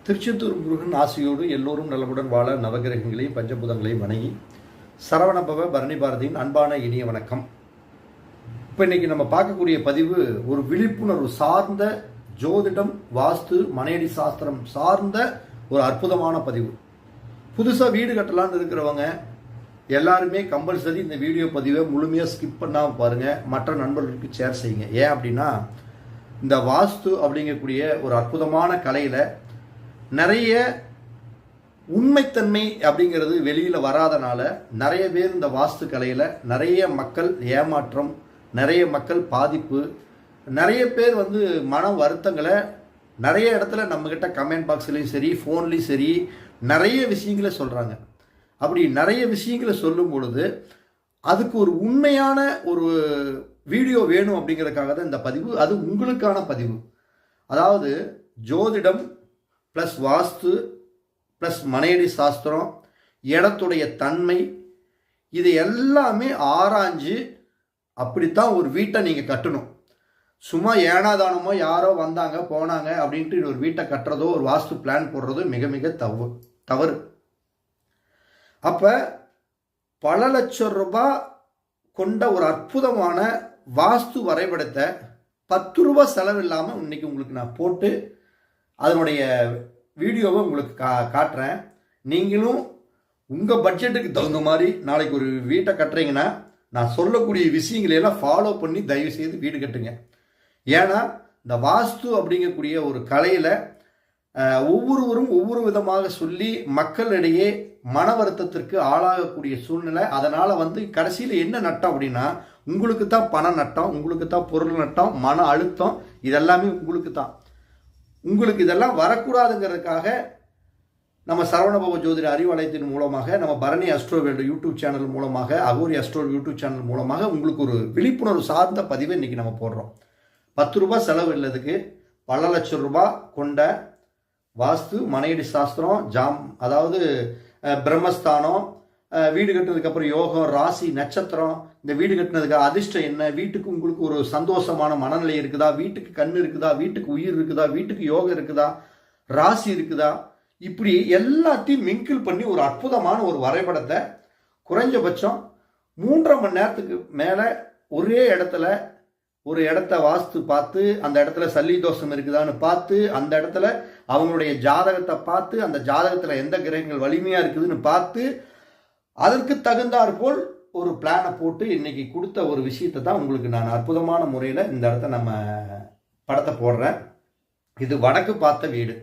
திருச்செந்தூர் முருகன் ஆசையோடு எல்லோரும் நலமுடன் வாழ நவகிரகங்களையும் பஞ்சபூதங்களையும் வணங்கி சரவணபவ பரணி பாரதியின் அன்பான இனிய வணக்கம். இப்போ இன்னைக்கு நம்ம பார்க்கக்கூடிய பதிவு ஒரு விழிப்புணர்வு சார்ந்த ஜோதிடம், வாஸ்து, மனையடி சாஸ்திரம் சார்ந்த ஒரு அற்புதமான பதிவு. புதுசாக வீடு கட்டலான்னு இருக்கிறவங்க எல்லாருமே கம்பல்சரி இந்த வீடியோ பதிவை முழுமையாக ஸ்கிப் பண்ணாமல் பாருங்கள், மற்ற நண்பர்களுக்கு ஷேர் செய்யுங்க. ஏன் அப்படின்னா இந்த வாஸ்து அப்படிங்கக்கூடிய ஒரு அற்புதமான கலையில் நிறைய உண்மைத்தன்மை அப்படிங்கிறது வெளியில் வராதனால நிறைய பேர் இந்த வாஸ்து கலையில் நிறைய மக்கள் ஏமாற்றம், நிறைய மக்கள் பாதிப்பு, நிறைய பேர் மன வருத்தங்களை நிறைய இடத்துல நம்மக்கிட்ட கமெண்ட் பாக்ஸ்லேயும் சரி, ஃபோன்லேயும் சரி நிறைய விஷயங்களை சொல்கிறாங்க. அப்படி நிறைய விஷயங்களை சொல்லும் பொழுது அதுக்கு ஒரு உண்மையான ஒரு வீடியோ வேணும் அப்படிங்கிறதுக்காக தான் இந்த பதிவு. அது உங்களுக்கான பதிவு. அதாவது ஜோதிடம் ப்ளஸ் வாஸ்து ப்ளஸ் மனையடி சாஸ்திரம், இடத்துடைய தன்மை, இது எல்லாமே ஆராய்ஞ்சு அப்படித்தான் ஒரு வீட்டை நீங்கள் கட்டணும். சும்மா ஏனாதானமோ யாரோ வந்தாங்க போனாங்க அப்படின்ட்டு ஒரு வீட்டை கட்டுறதோ ஒரு வாஸ்து பிளான் போடுறதோ மிக மிக தவறு. அப்போ பல லட்சம் ரூபாய் கொண்ட ஒரு அற்புதமான வாஸ்து வரைபடத்தை 10 ரூபாய் செலவு இல்லாமல் இன்னைக்கு உங்களுக்கு நான் போட்டு அதனுடைய வீடியோவை உங்களுக்கு காட்டுறேன். நீங்களும் உங்கள் பட்ஜெட்டுக்கு தகுந்த மாதிரி நாளைக்கு ஒரு வீட்டை கட்டுறீங்கன்னா நான் சொல்லக்கூடிய விஷயங்களையெல்லாம் ஃபாலோ பண்ணி தயவு செய்து வீடு கட்டுங்க. ஏன்னா இந்த வாஸ்து அப்படிங்கக்கூடிய ஒரு கலையில் ஒவ்வொருவரும் ஒவ்வொரு விதமாக சொல்லி மக்களிடையே மன வருத்தத்திற்கு ஆளாகக்கூடிய சூழ்நிலை. அதனால் கடைசியில் என்ன நட்டம் அப்படின்னா உங்களுக்கு தான் பண நட்டம், உங்களுக்கு தான் பொருள் நட்டம், மன அழுத்தம், இதெல்லாமே உங்களுக்கு தான். உங்களுக்கு இதெல்லாம் வரக்கூடாதுங்கிறதுக்காக நம்ம சரவணபவ ஜோதிட அறிவாலயத்தின் மூலமாக, நம்ம Bharani astro world YouTube channel மூலமாக, அகோரி அஸ்ட்ரோ யூடியூப் சேனல் மூலமாக உங்களுக்கு ஒரு விழிப்புணர்வு சார்ந்த பதிவை இன்றைக்கி நம்ம போடுறோம். 10 ரூபாய் செலவு இல்லதுக்கு பல லட்சம் ரூபாய் கொண்ட வாஸ்து, மனையடி சாஸ்திரம், அதாவது பிரம்மஸ்தானம், வீடு கட்டுறதுக்கு அப்புறம் யோகம், ராசி, நட்சத்திரம், இந்த வீடு கட்டினதுக்கு அதிர்ஷ்டம் என்ன, வீட்டுக்கு உங்களுக்கு ஒரு சந்தோஷமான மனநிலை இருக்குதா, வீட்டுக்கு கண் இருக்குதா, வீட்டுக்கு உயிர் இருக்குதா, வீட்டுக்கு யோகம் இருக்குதா, ராசி இருக்குதா, இப்படி எல்லாத்தையும் மிங்கிள் பண்ணி ஒரு அற்புதமான ஒரு வரைபடத்தை குறைஞ்சபட்சம் 3.5 மணி நேரத்துக்கு மேலே ஒரே இடத்துல ஒரு இடத்த வாஸ்து பார்த்து, அந்த இடத்துல சல்லி தோஷம் இருக்குதான்னு பார்த்து, அந்த இடத்துல அவங்களுடைய ஜாதகத்தை பார்த்து, அந்த ஜாதகத்தில் எந்த கிரகங்கள் வலிமையாக இருக்குதுன்னு பார்த்து, அதற்கு தகுந்தாற்போல் ஒரு பிளானை போட்டு இன்னைக்கு கொடுத்த ஒரு விஷயத்தை தான் உங்களுக்கு நான் அற்புதமான முறையில் இந்த இடத்த நம்ம படத்தை போடுறேன். இது வடக்கு பார்த்த வீடு.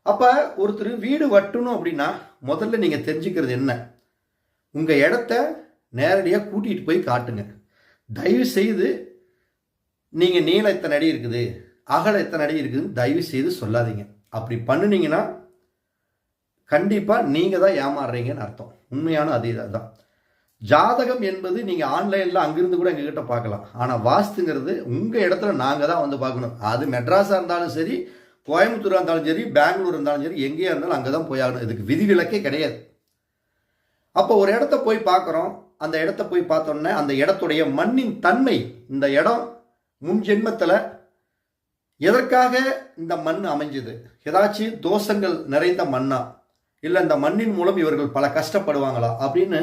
அப்போ ஒருத்தர் வீடு வட்டணும் அப்படின்னா முதல்ல நீங்கள் தெரிஞ்சுக்கிறது என்ன, உங்கள் இடத்த நேரடியாக கூட்டிகிட்டு போய் காட்டுங்க. தயவு செய்து நீங்கள் நீளம் எத்தனை அடி இருக்குது, அகலம் எத்தனை அடி இருக்குது தயவு செய்து சொல்லாதீங்க. அப்படி பண்ணினீங்கன்னா கண்டிப்பாக நீங்கள் தான் ஏமாறுறீங்கன்னு அர்த்தம். உண்மையான அதே தான். ஜாதகம் என்பது நீங்கள் ஆன்லைனில் அங்கிருந்து கூட எங்ககிட்ட பார்க்கலாம். ஆனால் வாஸ்துங்கிறது உங்கள் இடத்துல நாங்கள் தான் பார்க்கணும். அது மெட்ராஸாக இருந்தாலும் சரி, கோயம்புத்தூராக இருந்தாலும் சரி, பெங்களூர் இருந்தாலும் சரி, எங்கேயா இருந்தாலும் அங்கே தான் போய் ஆகணும். இதுக்கு விதிவிலக்கே கிடையாது. அப்போ ஒரு இடத்த போய் பார்க்குறோம். அந்த இடத்த போய் பார்த்தோன்னே அந்த இடத்துடைய மண்ணின் தன்மை, இந்த இடம் முன் ஜென்மத்தில் எதற்காக இந்த மண் அமைஞ்சது, ஏதாச்சும் தோஷங்கள் நிறைந்த மண்ணா, இல்லை இந்த மண்ணின் மூலம் இவர்கள் பல கஷ்டப்படுவாங்களா அப்படின்னு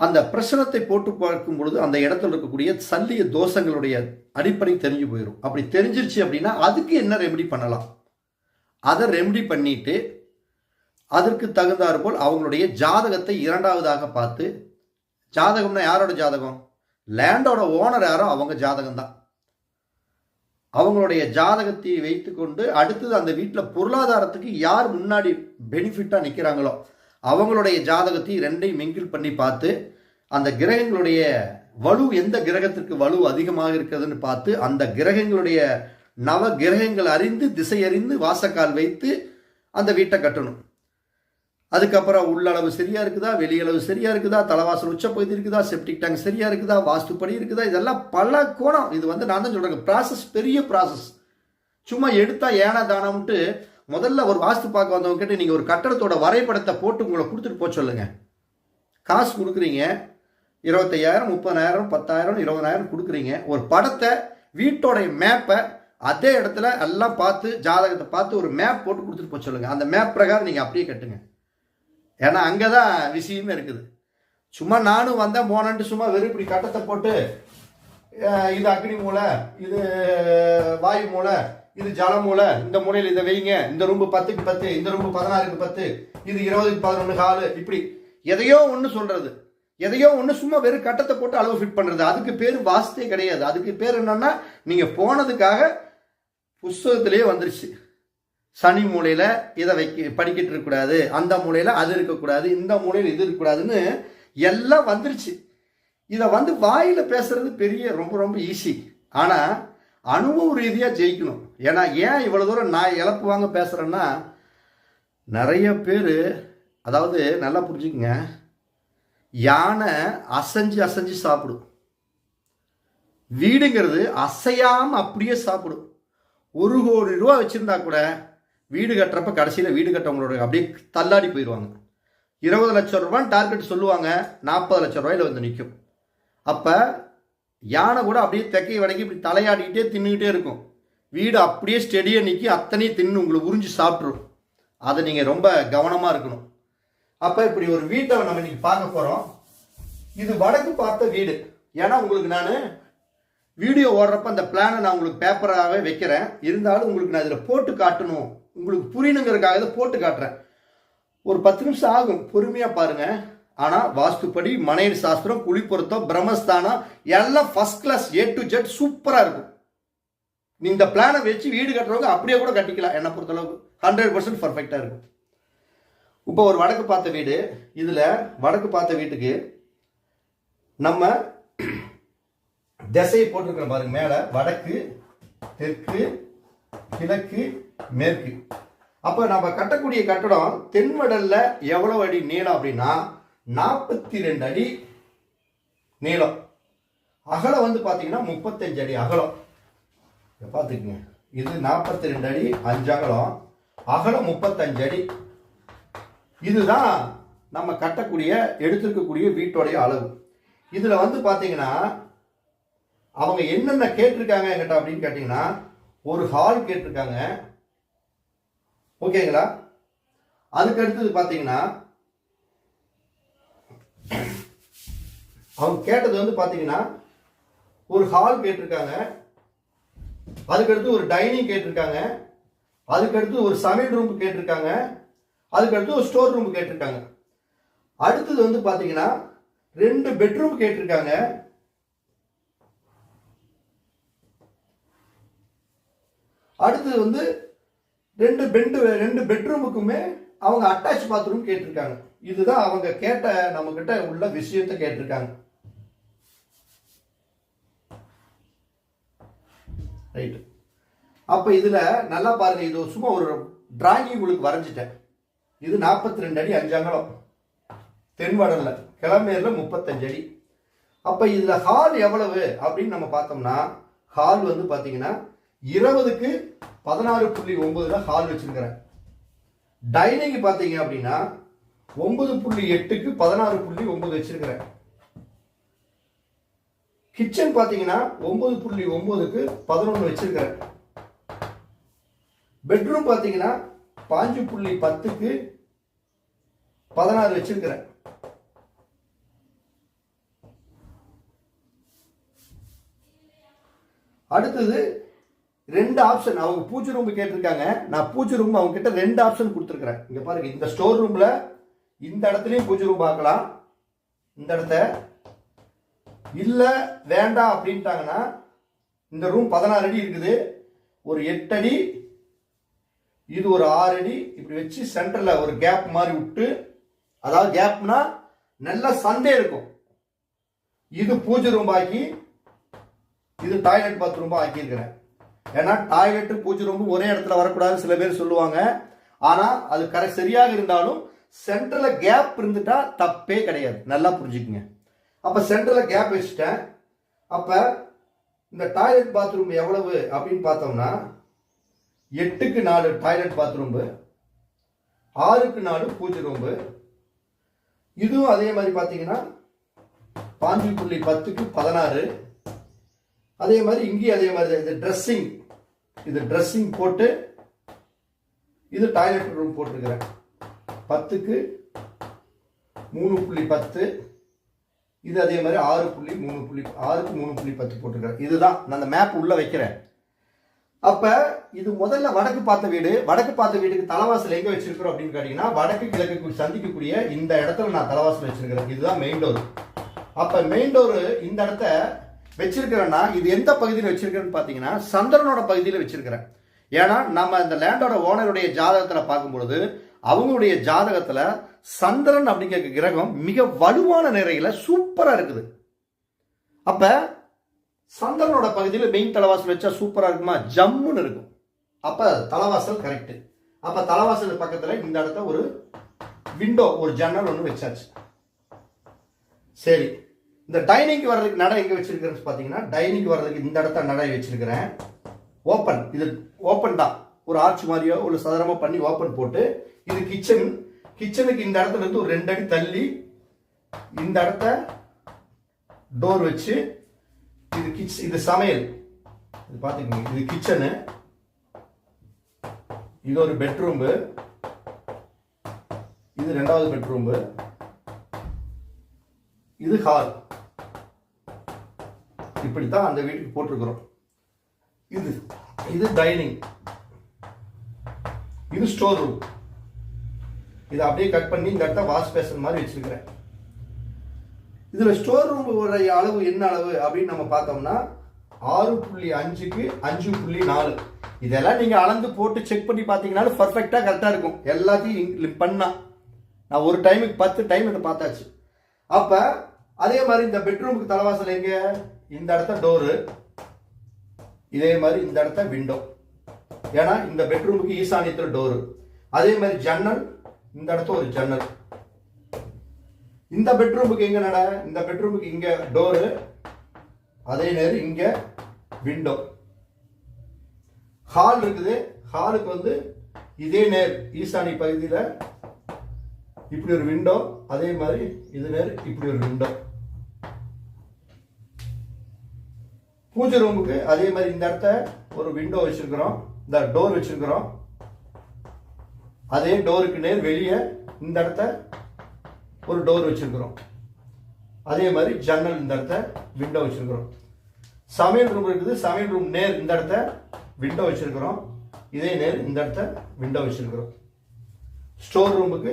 அந்த பிரச்சனத்தை போட்டு பார்க்கும் பொழுது அந்த இடத்துல இருக்கக்கூடிய சல்லிய தோஷங்களுடைய அடிப்படை தெரிஞ்சு போயிடும். அப்படி தெரிஞ்சிருச்சு அப்படின்னா அதுக்கு என்ன ரெமெடி பண்ணலாம், அதை ரெமெடி பண்ணிட்டு அதற்கு தகுந்தாற்போல் அவங்களுடைய ஜாதகத்தை இரண்டாவதாக பார்த்து, ஜாதகம்னா யாரோட ஜாதகம், லேண்டோட ஓனர் யாரோ அவங்க ஜாதகம் தான். அவங்களுடைய ஜாதகத்தை வைத்து கொண்டு அடுத்தது அந்த வீட்டில் பொருளாதாரத்துக்கு யார் முன்னாடி பெனிஃபிட்டாக நிற்கிறாங்களோ அவங்களுடைய ஜாதகத்தை ரெண்டையும் மிங்கிள் பண்ணி பார்த்து, அந்த கிரகங்களுடைய வலு எந்த கிரகத்திற்கு வலு அதிகமாக இருக்கிறதுன்னு பார்த்து, அந்த கிரகங்களுடைய நவ கிரகங்கள் அறிந்து திசை அறிந்து வாசக்கால் வைத்து அந்த வீட்டை கட்டணும். அதுக்கப்புறம் உள்ளளவு சரியா இருக்குதா, வெளியளவு சரியா இருக்குதா, தலைவாசல் உச்சப்பகுதி இருக்குதா, செப்டிக் டேங்க் சரியா இருக்குதா, வாஸ்துப்படி இருக்குதா, இதெல்லாம் பல கோணம். இது நான் தான் சொல்றேன், ப்ராசஸ் பெரிய ப்ராசஸ். சும்மா எடுத்தா ஏனா தானம்ட்டு முதல்ல ஒரு வாஸ்து பார்க்க வந்தவங்க கிட்ட நீங்க ஒரு கட்டடத்தோட வரைபடத்தை போட்டு உங்களை கொடுத்துட்டு போக சொல்லுங்க. காசு கொடுக்குறீங்க, 25,000, 30,000, 10,000, 20,000 கொடுக்குறீங்க. ஒரு படத்தை, வீட்டோடைய மேப்பை அதே இடத்துல எல்லாம் பார்த்து ஜாதகத்தை பார்த்து ஒரு மேப் போட்டு கொடுத்துட்டு போய் சொல்லுங்கள். அந்த மேப் பிரகாரம் நீங்கள் அப்படியே கட்டுங்க. ஏன்னா அங்கே தான் விஷயமே இருக்குது. சும்மா நானும் வந்தேன் போனன்ட்டு சும்மா வெறும் இப்படி கட்டத்தை போட்டு இது அக்னி மூலை, இது வாயு மூலை, இது ஜல மூலை, இந்த மூலையில் இதை வைங்க, இந்த ரூம்பு 10க்கு 10, இந்த ரூம்பு 16க்கு 10, இது 20க்கு 11 ஹாலு, இப்படி எதையோ ஒன்று சொல்றது, எதையோ ஒன்று சும்மா வெறும் கட்டத்தை போட்டு அளவு ஃபிட் பண்ணுறது. அதுக்கு பேர் வாஸ்தே கிடையாது. அதுக்கு பேர் என்னன்னா, நீங்கள் போனதுக்காக புஸ்தகத்திலேயே வந்துருச்சு. சனி மூலையில் இதை படிக்கிட்டு இருக்கக்கூடாது, அந்த மூலையில் அது இருக்கக்கூடாது, இந்த மூலையில் இது இருக்கக்கூடாதுன்னு எல்லாம் வந்துருச்சு. இதை வாயில் பேசுறது பெரிய ரொம்ப ரொம்ப ஈஸி. ஆனால் அனுபவ ரீதியாக ஜெயிக்கணும். ஏன்னா ஏன் இவ்வளோ தூரம் நான் இழப்பு வாங்க பேசுகிறேன்னா, நிறைய பேர், அதாவது நல்லா புரிஞ்சுக்குங்க, யானை அசைஞ்சு அசைஞ்சு சாப்பிடும், வீடுங்கிறது அசையாமல் அப்படியே சாப்பிடும். 1 கோடி ரூபா வச்சுருந்தா கூட வீடு கட்டுறப்ப கடைசியில் வீடு கட்டவங்களோட அப்படியே தள்ளாடி போயிடுவாங்க. 20 லட்சம் ரூபான்னு டார்கெட் சொல்லுவாங்க, 40 லட்சம் ரூபாயில் வந்து நிற்கும். அப்போ யானை கூட அப்படியே தெக்கை வடக்கி இப்படி தலையாடிக்கிட்டே தின்னுக்கிட்டே இருக்கும். வீடு அப்படியே ஸ்டெடியாக நிற்கி அத்தனையும் தின்னு உங்களுக்கு உறிஞ்சி சாப்பிட்ரும். அதை நீங்கள் ரொம்ப கவனமாக இருக்கணும். அப்போ இப்படி ஒரு வீட்டை நம்ம இன்னைக்கு பார்க்க போகிறோம். இது வடக்கு பார்த்த வீடு. ஏன்னா உங்களுக்கு நான் வீடியோ ஓடுறப்ப அந்த பிளானை நான் உங்களுக்கு பேப்பராகவே வைக்கிறேன். இருந்தாலும் உங்களுக்கு நான் இதில் போட்டு காட்டணும், உங்களுக்கு புரியணுங்கிறதுக்காக இதை போட்டு காட்டுறேன். ஒரு 10 நிமிஷம் ஆகும், பொறுமையாக பாருங்கள். ஆனால் வாஸ்துப்படி, மனைவி சாஸ்திரம், குழி பொருத்தம், பிரம்மஸ்தானம் எல்லாம் first class, A to Z சூப்பராக இருக்கும். இந்த பிளானை வச்சு வீடு கட்டுறவங்க அப்படியே கூட கட்டிக்கலாம். என்னை பொறுத்தளவுக்கு 100% பர்ஃபெக்டாக இருக்கும். இப்போ ஒரு வடக்கு பார்த்த வீடு. இதில் வடக்கு பார்த்த வீட்டுக்கு நம்ம திசையை போட்டிருக்கிறோம் பாருங்க. மேலே வடக்கு, தெற்கு, கிழக்கு, மேற்கு. அப்போ நம்ம கட்டக்கூடிய கட்டடம் தென்வடல்ல எவ்வளவு அடி நீளம் அப்படின்னா 42 அடி நீளம். அகலம் பார்த்தீங்கன்னா 35 அடி அகலம். பார்த்துக்குங்க, இது 42 அடி 5 அகலம், அகலம் 35 அடி. இதுதான் நம்ம கட்டக்கூடிய எடுத்துருக்கக்கூடிய வீட்டோடைய அளவு. இதில் பார்த்தீங்கன்னா அவங்க என்னென்ன கேட்டிருக்காங்க என்கிட்ட அப்படின்னு கேட்டிங்கன்னா, ஒரு ஹால் கேட்டிருக்காங்க, ஓகேங்களா. அதுக்கு அடுத்தது பார்த்தீங்கன்னா அவங்க கேட்டது பார்த்தீங்கன்னா ஒரு ஹால் கேட்டிருக்காங்க, அதுக்கடுத்து ஒரு டைனிங் கேட்டிருக்காங்க, அதுக்கடுத்து ஒரு சமையல் ரூம் கேட்டிருக்காங்க, அதுக்கடுத்து ஒரு ஸ்டோர் ரூம் கேட்டிருக்காங்க. அடுத்தது பார்த்தீங்கன்னா 2 பெட்ரூம் கேட்டிருக்காங்க. அடுத்தது 2 பெட்ரூமுக்குமே அவங்க அட்டாச் பாத்ரூம் கேட்டிருக்காங்க. இதுதான் அவங்க கேட்ட நம்ம கிட்ட உள்ள விஷயத்தை கேட்டிருக்காங்க. ரைட். அப்ப இதுல நல்லா பாருங்க, இது சும்மா ஒரு டிராயிங் உங்களுக்கு வரைஞ்சிட்டேன். இது 42 அடி 5 அகலம், தென்வடல்ல, கிளம்பேர்ல 35 அடி. அப்ப இதுல ஹால் எவ்வளவு அப்படின்னு நம்ம பார்த்தோம்னா, ஹால் பாத்தீங்கன்னா 20க்கு 16.9 ஹால் வச்சிருக்கிறேன். டைனிங் பாத்தீங்க அப்படின்னா 9.8க்கு 16.9 வச்சிருக்கிறேன். கிச்சன் பாத்தீங்கன்னா 9.9க்கு 11 வச்சிருக்கிறேன். பெட்ரூம் பாத்தீங்கன்னா 5.10க்கு 16 வச்சிருக்கிறேன். அடுத்தது 2 ஆப்ஷன் அவங்க பூஜை ரூம் கேட்டிருக்காங்க. நான் பூஜை ரூம் அவங்க கிட்ட 2 ஆப்ஷன் கொடுத்துருக்கிறேன். இங்க பாருங்க, இந்த ஸ்டோர் ரூம்ல இந்த இடத்துலயும் பூஜை ரூம் பார்க்கலாம். இந்த இடத்த இல்ல வேண்டாம் அப்படின்ட்டாங்கன்னா, இந்த ரூம் 16 அடி இருக்குது, ஒரு 8 அடி, இது ஒரு 6 அடி இப்படி வச்சு சென்டர்ல ஒரு கேப் மாதிரி விட்டு, அதாவது கேப்னா நல்ல சண்டே இருக்கும். இது பூஜை ரூம் ஆக்கி, இது டாய்லெட் பாத்ரூம் ஆக்கி இருக்கிறேன். ஏன்னா டாய்லெட் பூஜை ரூம் ஒரே இடத்துல வரக்கூடாதுன்னு சில பேர் சொல்லுவாங்க. ஆனா அது சரியாக இருந்தாலும் சென்டர்ல கேப் இருந்துட்டா தப்பே கிடையாது. நல்லா புரிஞ்சுக்குங்க. அப்ப சென்டர்ல கேப் வச்சுட்டேன். அப்ப இந்த டாய்லெட் பாத்ரூம் எவ்வளவு அப்படின்னு பார்த்தோம்னா 8க்கு 4 டாய்லெட் பாத்ரூம், 6க்கு 4 பூஜை ரூம். இதுவும் அதே மாதிரி பார்த்தீங்கன்னா 5.10க்கு 16. அதே மாதிரி இங்கேயும் அதே மாதிரி இந்த ட்ரெஸ்ஸிங் இது ட்ரெஸ்ஸிங் போட்டு இது டாய்லெட் ரூம் போட்டிருக்கிறேன். 10க்கு 3.10. இது அதே மாதிரி 6க்கு 3.10 போட்டிருக்கிறேன். இதுதான் நான் அந்த மேப் உள்ள வைக்கிறேன். அப்ப இது முதல்ல வடக்கு பார்த்த வீடு. வடக்கு பார்த்த வீட்டுக்கு தலைவாசல் எங்க வச்சிருக்கிறோம் அப்படின்னு கேட்டீங்கன்னா, வடக்கு கிழக்கு சந்திக்கக்கூடிய இந்த இடத்துல நான் தலைவாசல் வச்சிருக்கிறேன். இதுதான் மெயின் டோர். அப்ப மெயின் டோர் இந்த இடத்த வச்சிருக்கிறேன்னா, இது எந்த பகுதியில் வச்சிருக்கிறேன்னு பாத்தீங்கன்னா சந்திரனோட பகுதியில் வச்சிருக்கிறேன். ஏன்னா நம்ம இந்த லேண்டோட ஓனருடைய ஜாதகத்துல பார்க்கும்பொழுது அவங்களுடைய ஜாதகத்துல சந்திரன் அப்படிங்கிற கிரகம் மிக வலுவான நிறையில சூப்பரா இருக்குது. அப்ப சந்திரனோட பகுதியில் மெயின் தலைவாசல் வச்சா சூப்பரா இருக்குமா? ஜம்முன்னு இருக்கும். அப்ப தலைவாசல் கரெக்ட். அப்ப தலைவாசல் பக்கத்துல இந்த இடத்த ஒரு விண்டோ, ஒரு ஜன்னல் ஒன்று வச்சாச்சு. சரி, இந்த டைனிங் வர்றதுக்கு நடை எங்க வச்சிருக்கிறேன்னு பாத்தீங்கன்னா, டைனிங் வர்றதுக்கு இந்த இடத்த நடை வச்சிருக்கிறேன். ஓப்பன், இது ஓப்பன் தான். ஒரு ஆர்ச் மாதிரியோ ஒரு சதுரமா பண்ணி ஓப்பன் போட்டு, இது கிச்சன். கிச்சனுக்கு இந்த இடத்துல இருந்து ஒரு 2 அடி தள்ளி இந்த இடத்த டோர் வச்சு, இது கிச்சன், இது சமையல். இது பாத்துக்கோங்க, இது கிச்சனு, இது ஒரு பெட்ரூம், இது 2வது பெட்ரூம், இது ஹால். இப்படித்தான் அந்த வீட்டுக்கு போட்டிருக்கிறோம். இது டைனிங், இது ஸ்டோர் ரூம். இதை அப்படியே கட் பண்ணி இந்த இடத்த வாஷ் பேஷன் மாதிரி வச்சிருக்கிறேன். இதுல ஸ்டோர் ரூம் அளவு என்ன அளவு அப்படின்னு நம்ம பார்த்தோம்னா 6.5க்கு 5.4. இதெல்லாம் நீங்க அளந்து போட்டு செக் பண்ணி பார்த்தீங்கன்னாலும் பர்ஃபெக்டா கரெக்டா இருக்கும். எல்லாத்தையும் பண்ணா நான் ஒரு டைமுக்கு 10 டைம் இதை பார்த்தாச்சு. அப்ப அதே மாதிரி இந்த பெட்ரூமுக்கு தலைவாசல் எங்க? இந்த இடத்த டோரு, இதே மாதிரி இந்த இடத்த விண்டோ. ஏன்னா இந்த பெட்ரூமுக்கு ஈசானியத்தில் டோரு. அதே மாதிரி ஜன்னல், இந்த இடத்த ஒரு ஜன்னல். இந்த பெட்ரூமுக்கு எங்க நட? இந்த பெட்ரூமுக்கு இங்க டோரு, அதே நேரம் இங்க விண்டோ. ஹால் இருக்குது. ஹாலுக்கு வந்து இதே நேர் ஈசானி பகுதியில் இப்படி ஒரு விண்டோ, அதே மாதிரி இது நேர் இப்படி ஒரு விண்டோ. பூஜை ரூமுக்கு அதே மாதிரி இந்த இடத்த ஒரு விண்டோ வச்சிருக்கிறோம், இந்த டோர் வச்சிருக்கிறோம். அதே டோருக்கு நேர் வெளியே இந்த இடத்த ஒரு டோர் வச்சிருக்கிறோம். அதே மாதிரி ஜன்னல், இந்த இடத்த விண்டோ வச்சிருக்கிறோம். சமையல் ரூம் இருக்குது. சமையல் ரூம் நேர் இந்த இடத்த விண்டோ வச்சிருக்கிறோம். இதே நேர் இந்த இடத்த விண்டோ வச்சிருக்கிறோம். ஸ்டோர் ரூமுக்கு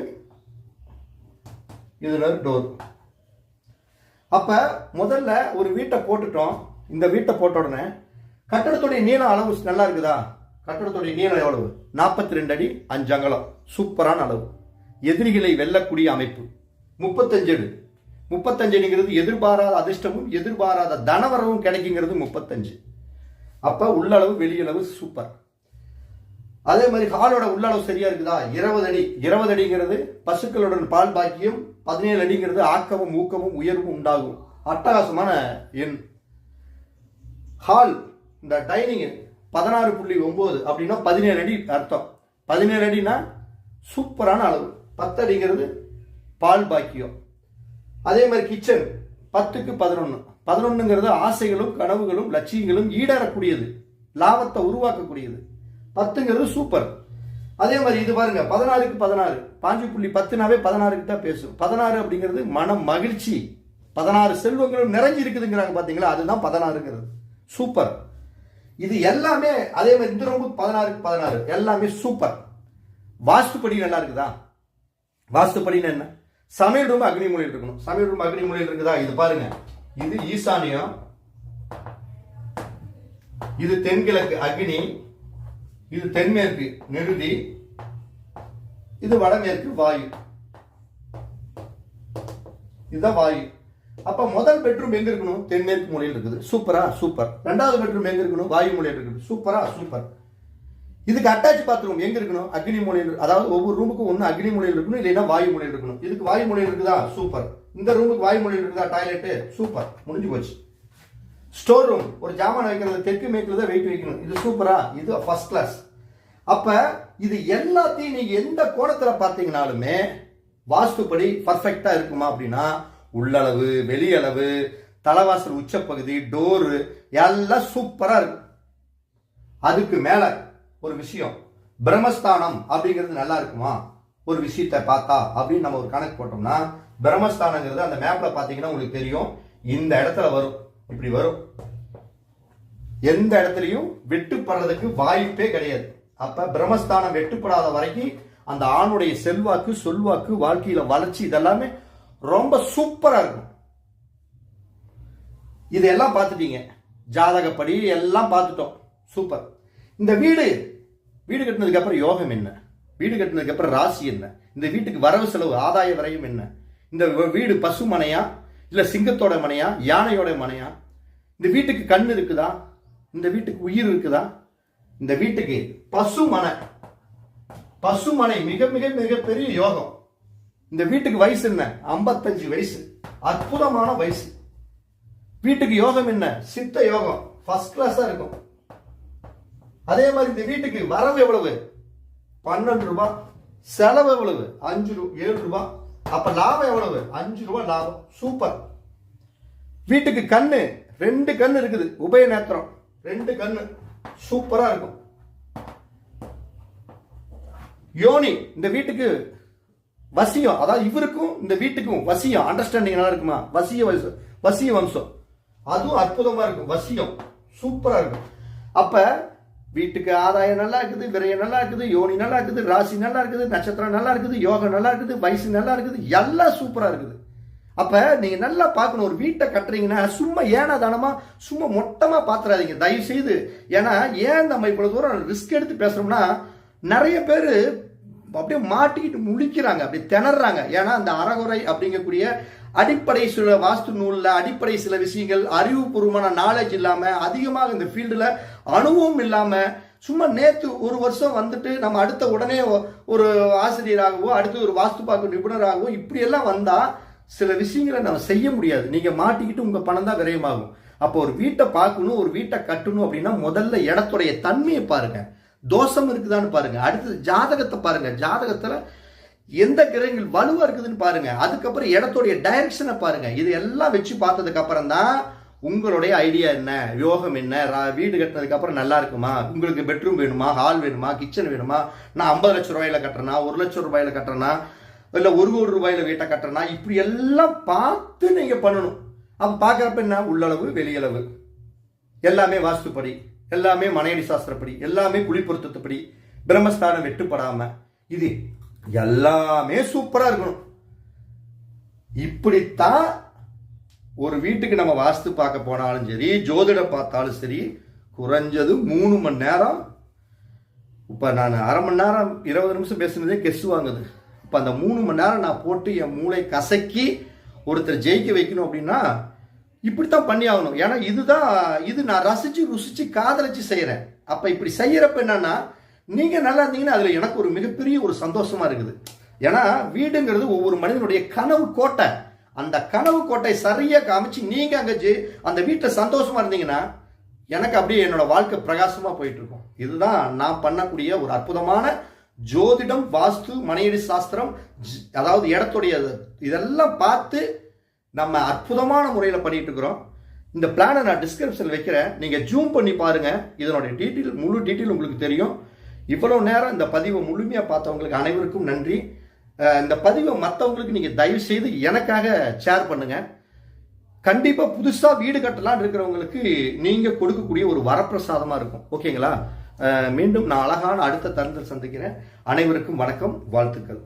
இது நேர் டோர். அப்ப முதல்ல ஒரு வீட்டை போட்டுட்டோம். இந்த வீட்டை போட்ட உடனே கட்டடத்துடைய நீள அளவு நல்லா இருக்குதா? கட்டடத்துடைய நீளம் எவ்வளவு? 42 அடி 5 அங்குலம். சூப்பரான அளவு. எதிரிகளை வெல்லக்கூடிய அமைப்பு. 35 அடி. 35 அடிங்கிறது எதிர்பாராத அதிர்ஷ்டமும் எதிர்பாராத தனவரவும் கிடைக்குங்கிறது 35. அப்ப உள்ளளவு வெளியளவு சூப்பர். அதே மாதிரி ஹாலோட உள்ளளவு சரியா இருக்குதா? 20 அடி. 20 அடிங்கிறது பசுக்களுடன் பால் பாக்கியம். 17 அடிங்கிறது ஆக்கமும் ஊக்கமும் உயர்வும் உண்டாகும். அட்டகாசமான எண். ஹால், இந்த டைனிங் 16.9 அப்படின்னா 17 அடி அர்த்தம். 17 அடினா சூப்பரான அளவு. 10 அடிங்கிறது பால் பாக்கியம். அதே மாதிரி கிச்சன் 10க்கு 11. 11ங்கிறது ஆசைகளும் கனவுகளும் லட்சியங்களும் ஈடேறக்கூடியது, லாபத்தை உருவாக்கக்கூடியது. 10ங்கிறது சூப்பர். அதே மாதிரி இது பாருங்க, 16க்கு 16. 5.10னாவே 16க்கு தான் பேசும். 16 அப்படிங்கிறது மன மகிழ்ச்சி. 16 செல்வங்களும் நிறைஞ்சி இருக்குதுங்கிறாங்க பாத்தீங்களா, அதுதான் 16ங்கிறது. சூப்பர். இது எல்லாமே அதே மாதிரி இந்த ரூமுக்கு 16க்கு 16 எல்லாமே சூப்பர். வாஸ்துப்படி நல்லா இருக்குதா? வாஸ்துப்படின்னு என்ன? சமையல் ரூம் அக்னி மூலையில் இருக்கணும். சமையல் ரூம் அக்னி மூலையில் இருக்குதா? இது பாருங்க, இது ஈசானியம், இது தென்கிழக்கு அக்னி, இது தென்மேற்கு நிருதி, இது வடமேற்கு வாயு. இதுதான் வாயு. அப்ப முதல் பெட்ரூம் எங்க இருக்கணும்? தென்மேற்கு மூலையில் இருக்குது. சூப்பரா? சூப்பர். 2வது பெட்ரூம் எங்க இருக்கணும்? வாயு மூலையில் இருக்குது. சூப்பரா? சூப்பர். இதுக்கு அட்டாச் பாத்ரூம் எங்க இருக்கணும்? அக்னி மூலையில். அதாவது ஒவ்வொரு ரூமுக்கும் ஒன்னு அக்னி மூலையில் இருக்கணும், இல்லைன்னா வாயு மூலையில் இருக்கணும். இதுக்கு வாயு மூலையில் இருக்குதா? சூப்பர். இந்த ரூமுக்கு வாயு மூலையில் இருக்குதா? டாய்லெட். சூப்பர், முடிஞ்சு போச்சு. ஸ்டோர் ரூம், ஒரு ஜாமான் வைக்கிறது தெற்கு மேற்குல தான் வெயிட் வைக்கணும். இது சூப்பரா? இது ஃபர்ஸ்ட் கிளாஸ். அப்ப இது எல்லாத்தையும் நீங்க எந்த கோணத்துல பார்த்தீங்கன்னாலுமே வாஸ்துப்படி பர்ஃபெக்டா இருக்குமா அப்படின்னா, உள்ளளவு, வெளியளவு, தலைவாசல் உச்சப்பகுதி, டோரு எல்லாம் சூப்பரா இருக்கும். அதுக்கு மேல ஒரு விஷயம், பிரம்மஸ்தானம் அப்படிங்கிறது நல்லா இருக்குமா ஒரு விஷயத்தை பார்த்தா அப்படின்னு நம்ம ஒரு கணக்கு போட்டோம்னா, பிரம்மஸ்தானங்கிறது அந்த மேப்ல பாத்தீங்கன்னா உங்களுக்கு தெரியும், இந்த இடத்துல வரும், இப்படி வரும். எந்த இடத்துலையும் வெட்டுப்படுறதுக்கு வாய்ப்பே கிடையாது. அப்ப பிரம்மஸ்தானம் வெட்டுப்படாத வரைக்கும் அந்த ஆணுடைய செல்வாக்கு, சொல்வாக்கு, வாழ்க்கையில வளர்ச்சி இதெல்லாமே ரொம்ப சூப்பரா இருக்கும். இதெல்லாம் பார்த்துட்டீங்க, ஜாதகப்படி எல்லாம் பார்த்துட்டோம், சூப்பர். இந்த வீடு கட்டினதுக்கு அப்புறம் யோகம் என்ன, வீடு கட்டினதுக்கு அப்புறம் ராசி என்ன, இந்த வீட்டுக்கு வரவு செலவு ஆதாய விரயம் என்ன, இந்த வீடு பசு மனையா இல்ல சிங்கத்தோட மனையா யானையோட மனையா, இந்த வீட்டுக்கு கண் இருக்குதா, இந்த வீட்டுக்கு உயிர் இருக்குதா, இந்த வீட்டுக்கு பசுமனை மிக மிக மிக பெரிய யோகம். இந்த வீட்டுக்கு வயசு என்ன, 55 வயசு, அற்புதமான வயசு. வீட்டுக்கு யோகம் என்ன, சித்த யோகம், ஃபர்ஸ்ட் கிளாஸா இருக்கும். அதே மாதிரி இந்த வீட்டுக்கு வரவு எவ்வளவு, 12 ரூபாய், செலவு எவ்வளவு, 7 ரூபாய், அப்ப லாபம் எவ்வளவு, 5 ரூபாய் லாபம், சூப்பர். வீட்டுக்கு கண்ணு 2 கண்ணு இருக்குது, உபய நேத்திரம் 2 கண்ணு, சூப்பரா இருக்கும். யோனி, இந்த வீட்டுக்கு வசியம், அதாவது இவருக்கும் இந்த வீட்டுக்கும் வசியம், அண்டர்ஸ்டாண்டிங் நல்லா இருக்குமா, வசிய வம்சம், அதுவும் அற்புதமா இருக்கும், வசியம் சூப்பரா இருக்கும். அப்ப வீட்டுக்கு ஆதாயம் நல்லா இருக்குது, விரயம் நல்லா இருக்குது, யோனி நல்லா இருக்குது, ராசி நல்லா இருக்குது, நட்சத்திரம் நல்லா இருக்குது, யோகம் நல்லா இருக்குது, வயசு நல்லா இருக்குது, எல்லாம் சூப்பரா இருக்குது. அப்ப நீங்க நல்லா பார்க்கணும், ஒரு வீட்டை கட்டுறீங்கன்னா சும்மா ஏனா தானமா சும்மா மொட்டமா பாத்துறாதீங்க தயவு செய்து. ஏன்னா ஏன் நம்ம இவ்வளவு தூரம் ரிஸ்க் எடுத்து பேசுறோம்னா, நிறைய பேர் அப்படியே மாட்டிக்கிட்டு முழிக்கிறாங்க, அப்படி திணறாங்க. ஏன்னா அந்த அறகுறை அப்படிங்கக்கூடிய அடிப்படை சில வாஸ்து நூல்ல அடிப்படை சில விஷயங்கள் அறிவுபூர்வமான நாலேஜ் இல்லாம, அதிகமாக இந்த ஃபீல்டுல அனுபவம் இல்லாம, சும்மா நேத்து ஒரு வருஷம் வந்துட்டு நம்ம அடுத்த உடனே ஒரு ஆசிரியராகவோ அடுத்து ஒரு வாஸ்து பார்க்க நிபுணராகவோ இப்படி எல்லாம் வந்தா சில விஷயங்களை நம்ம செய்ய முடியாது. நீங்க மாட்டிக்கிட்டு உங்க பணம் தான் விரயமாகும். அப்போ ஒரு வீட்டை பார்க்கணும், ஒரு வீட்டை கட்டணும் அப்படின்னா முதல்ல இடத்துடைய தன்மையை பாருங்க, தோஷம் இருக்குதான்னு பாருங்க, அடுத்தது ஜாதகத்தை பாருங்க, ஜாதகத்துல எந்த கிரகங்கள் வலுவா இருக்குதுன்னு பாருங்க, அதுக்கப்புறம் இடத்துடைய டைரக்ஷனை பாருங்க. இது எல்லாம் வச்சு பார்த்ததுக்கு அப்புறம் தான் உங்களுடைய ஐடியா என்ன, யோகம் என்ன, வீடு கட்டினதுக்கு அப்புறம் நல்லா இருக்குமா, உங்களுக்கு பெட்ரூம் வேணுமா, ஹால் வேணுமா, கிச்சன் வேணுமா, நான் 50 லட்சம் ரூபாயில கட்டுறேனா, 1 லட்சம் ரூபாயில கட்டுறேனா, இல்ல 1 கோடி ரூபாயில வீட்டை கட்டுறேனா, இப்படி எல்லாம் பார்த்து நீங்க பண்ணணும். அப்ப பாக்குறப்ப என்ன, உள்ளளவு வெளியளவு எல்லாமே வாஸ்துப்படி, எல்லாமே மனையடி சாஸ்திரப்படி, எல்லாமே குழி பொருத்தப்படி, பிரம்மஸ்தானம் வெட்டுப்படாம, இது எல்லாமே சூப்பரா இருக்கணும். இப்படித்தான் ஒரு வீட்டுக்கு நம்ம வாஸ்து பார்க்க போனாலும் சரி, ஜோதிடம் பார்த்தாலும் சரி, குறைஞ்சது 3 மணி நேரம். இப்ப நான் அரை மணி நேரம் 20 நிமிஷம் பேசுனதே கெஸ் வாங்குது. இப்ப அந்த 3 மணி நேரம் நான் போட்டு என் மூளை கசக்கி ஒருத்தர் ஜெயிக்க வைக்கணும் அப்படின்னா இப்படித்தான் பண்ணி ஆகணும். ஏன்னா இது நான் ரசிச்சு ருசிச்சு காதலிச்சு செய்யறேன். அப்ப இப்படி செய்யறப்ப என்னன்னா, நீங்க நல்லா இருந்தீங்கன்னா அதுல எனக்கு ஒரு மிகப்பெரிய ஒரு சந்தோஷமா இருக்குது. ஏன்னா வீடுங்கிறது ஒவ்வொரு மனிதனுடைய கனவு கோட்டை. அந்த கனவு கோட்டை சரியா காமிச்சு நீங்க அங்க அந்த வீட்டுல சந்தோஷமா இருந்தீங்கன்னா எனக்கு அப்படியே என்னோட வாழ்க்கை பிரகாசமா போயிட்டு இருக்கும். இதுதான் நான் பண்ணக்கூடிய ஒரு அற்புதமான ஜோதிடம், வாஸ்து, மனையடி சாஸ்திரம், அதாவது இடத்துடைய இதெல்லாம் பார்த்து நம்ம அற்புதமான முறையில் பண்ணிட்டு இருக்கிறோம். இந்த பிளானை நான் டிஸ்கிரிப்ஷனில் வைக்கிறேன், நீங்க ஜூம் பண்ணி பாருங்க. இதனுடைய டீட்டெயில், முழு டீட்டெயில் உங்களுக்கு தெரியும். இவ்வளவு நேரம் இந்த பதிவை முழுமையா பார்த்தவங்களுக்கு அனைவருக்கும் நன்றி. இந்த பதிவை மற்றவங்களுக்கு நீங்க தயவு செய்து எனக்காக ஷேர் பண்ணுங்க. கண்டிப்பா புதுசா வீடு கட்டலாம் இருக்கிறவங்களுக்கு நீங்க கொடுக்கக்கூடிய ஒரு வரப்பிரசாதமா இருக்கும். ஓகேங்களா? மீண்டும் நான் அழகான அடுத்த தருணத்தில் சந்திக்கிறேன். அனைவருக்கும் வணக்கம், வாழ்த்துக்கள்.